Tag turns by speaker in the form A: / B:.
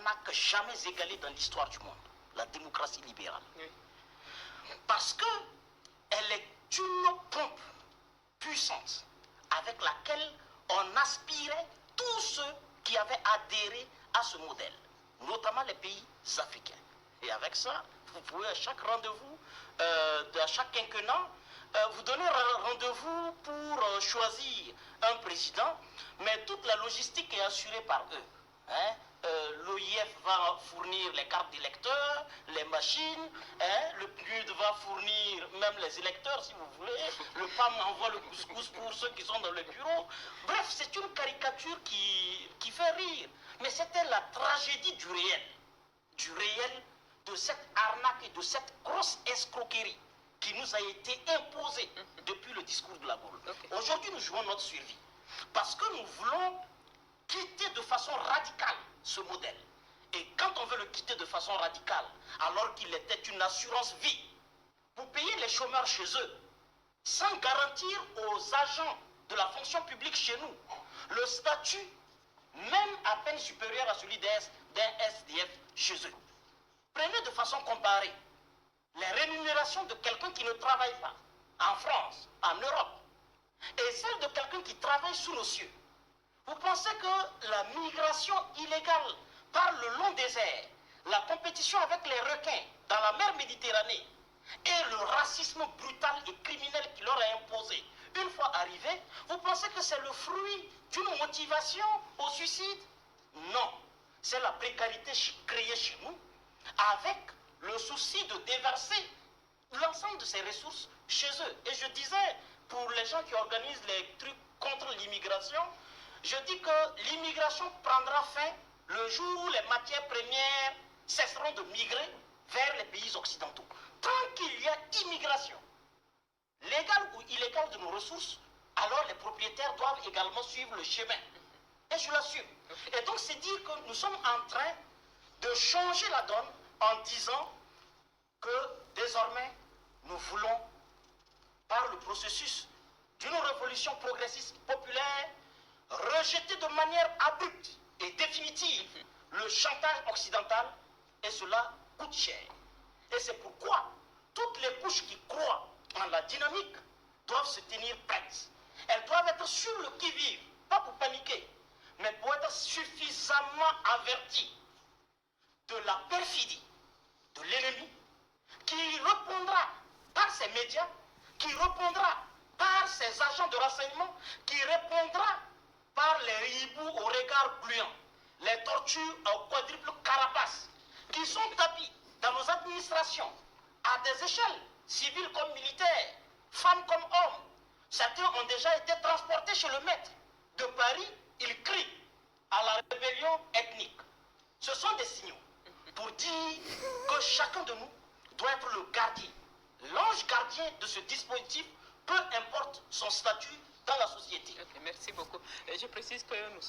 A: arnaque jamais égalée dans l'histoire du monde, la démocratie libérale.
B: Oui.
A: Parce qu'elle est une pompe puissante avec laquelle on aspirait tous ceux qui avaient adhéré à ce modèle, notamment les pays africains. Et avec ça, vous pouvez à chaque rendez-vous, à chaque quinquennat, vous donner rendez-vous pour choisir un président, mais toute la logistique est assurée par eux. Hein? L'OIF va fournir les cartes d'électeurs, les machines, hein? Le PNUD va fournir même les électeurs si vous voulez, le PAM envoie le couscous pour ceux qui sont dans le bureau. Bref, c'est une caricature qui fait rire, mais c'était la tragédie du réel de cette arnaque et de cette grosse escroquerie qui nous a été imposée depuis le discours de la Gaule. Okay. Aujourd'hui, nous jouons notre survie parce que nous voulons quitter de façon radicale ce modèle. Et quand on veut le quitter de façon radicale, alors qu'il était une assurance vie, vous payez les chômeurs chez eux, sans garantir aux agents de la fonction publique chez nous le statut même à peine supérieur à celui d'un SDF chez eux. Prenez de façon comparée les rémunérations de quelqu'un qui ne travaille pas en France, en Europe, et celles de quelqu'un qui travaille sous nos cieux. Vous pensez que la migration illégale par le long des airs, la compétition avec les requins dans la mer Méditerranée et le racisme brutal et criminel qui leur est imposé, une fois arrivé, vous pensez que c'est le fruit d'une motivation au suicide? Non, c'est la précarité créée chez nous avec le souci de déverser l'ensemble de ces ressources chez eux. Et je disais, pour les gens qui organisent les trucs contre l'immigration, je dis que l'immigration prendra fin le jour où les matières premières cesseront de migrer vers les pays occidentaux. Tant qu'il y a immigration, légale ou illégale de nos ressources, alors les propriétaires doivent également suivre le chemin. Et je l'assume. Et donc c'est dire que nous sommes en train de changer la donne en disant que désormais nous voulons, par le processus d'une révolution progressiste populaire, rejeter de manière abrupte et définitive le chantage occidental, et cela coûte cher. Et c'est pourquoi toutes les couches qui croient en la dynamique doivent se tenir prêtes. Elles doivent être sur le qui-vive, pas pour paniquer, mais pour être suffisamment averties de la perfidie de l'ennemi qui répondra par ses médias, qui répondra par ses agents de renseignement, qui répondra par les hiboux au regard gluant, les tortures au quadruple carapace, qui sont tapis dans nos administrations, à des échelles, civiles comme militaires, femmes comme hommes. Certains ont déjà été transportés chez le maître. De Paris, ils crient à la rébellion ethnique. Ce sont des signaux pour dire que chacun de nous doit être le gardien, l'ange gardien de ce dispositif, peu importe son statut dans la société.
B: Okay, merci beaucoup. Je précise que nous